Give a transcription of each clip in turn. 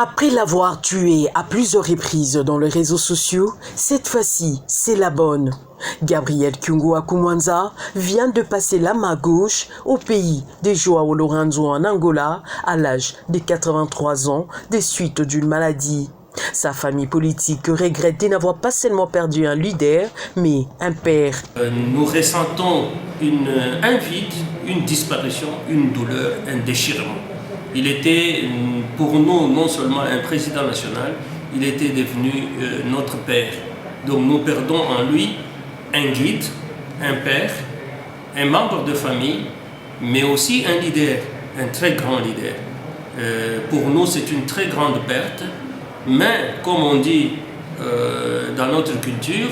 Après l'avoir tué à plusieurs reprises dans les réseaux sociaux, cette fois-ci, c'est la bonne. Gabriel Kyungu Akumwanza vient de passer la main gauche au pays de João Lourenço en Angola à l'âge de 83 ans des suites d'une maladie. Sa famille politique regrette de n'avoir pas seulement perdu un leader, mais un père. Nous ressentons un vide, une disparition, une douleur, un déchirement. Il était pour nous non seulement un président national, il était devenu notre père. Donc nous perdons en lui un guide, un père, un membre de famille, mais aussi un leader, un très grand leader. Pour nous, c'est une très grande perte, mais comme on dit dans notre culture,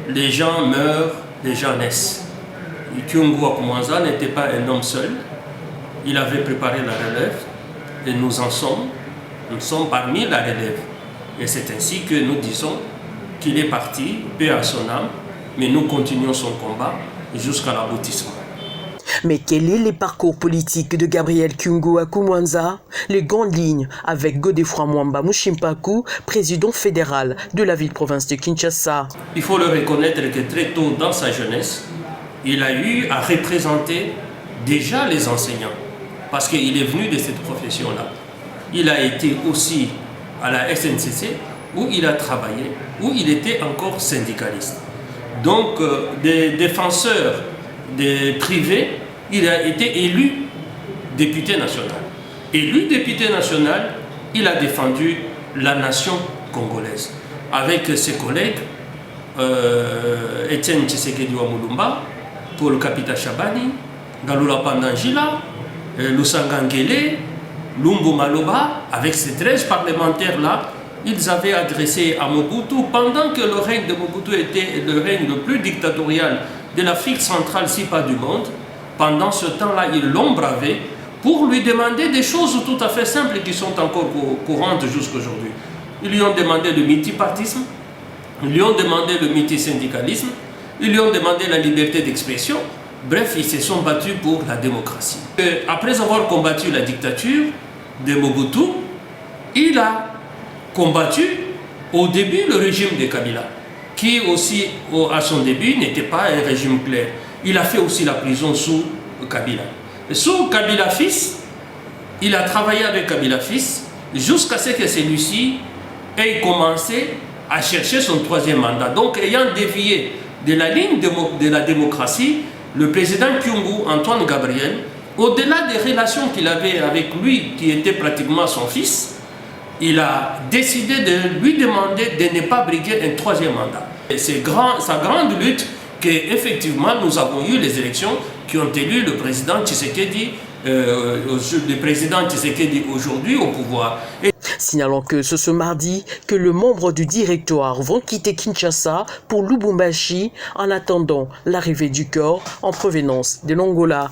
les gens meurent, les gens naissent. Kyungu Akumwanza n'était pas un homme seul, il avait préparé la relève. Et nous sommes parmi la relève. Et c'est ainsi que nous disons qu'il est parti, paix à son âme, mais nous continuons son combat jusqu'à l'aboutissement. Mais quel est le parcours politique de Gabriel Kyungu Akumwanza? Les grandes lignes avec Godefroid Mwamba Mushimpaku, président fédéral de la ville-province de Kinshasa. Il faut le reconnaître que très tôt dans sa jeunesse, il a eu à représenter déjà les enseignants. Parce qu'il est venu de cette profession-là. Il a été aussi à la SNCC, où il a travaillé, où il était encore syndicaliste. Donc, des défenseurs des privés, il a été élu député national. Élu député national, il a défendu la nation congolaise. Avec ses collègues, Etienne Tshisekedi Wamulumba, Paul Kapita Shabani, Galula Pandangila, Lusanga Ngele, Lumbu Maloba, avec ces 13 parlementaires-là, ils avaient adressé à Mobutu, pendant que le règne de Mobutu était le règne le plus dictatorial de l'Afrique centrale, si pas du monde, pendant ce temps-là, ils l'ont bravé pour lui demander des choses tout à fait simples qui sont encore courantes jusqu'à aujourd'hui. Ils lui ont demandé le multipartisme, ils lui ont demandé le multisyndicalisme, ils lui ont demandé la liberté d'expression. Bref, ils se sont battus pour la démocratie. Après avoir combattu la dictature de Mobutu, il a combattu au début le régime de Kabila, qui aussi, à son début, n'était pas un régime clair. Il a fait aussi la prison sous Kabila. Sous Kabila fils, il a travaillé avec Kabila fils jusqu'à ce que celui-ci ait commencé à chercher son troisième mandat. Donc, ayant dévié de la ligne de la démocratie, le président Kyungu, Antoine Gabriel, au-delà des relations qu'il avait avec lui, qui était pratiquement son fils, il a décidé de lui demander de ne pas briguer un troisième mandat. C'est sa grande lutte qu'effectivement nous avons eu les élections qui ont élu le président Tshisekedi, aujourd'hui au pouvoir. Signalons que ce mardi, que le membre du directoire vont quitter Kinshasa pour Lubumbashi en attendant l'arrivée du corps en provenance de l'Angola.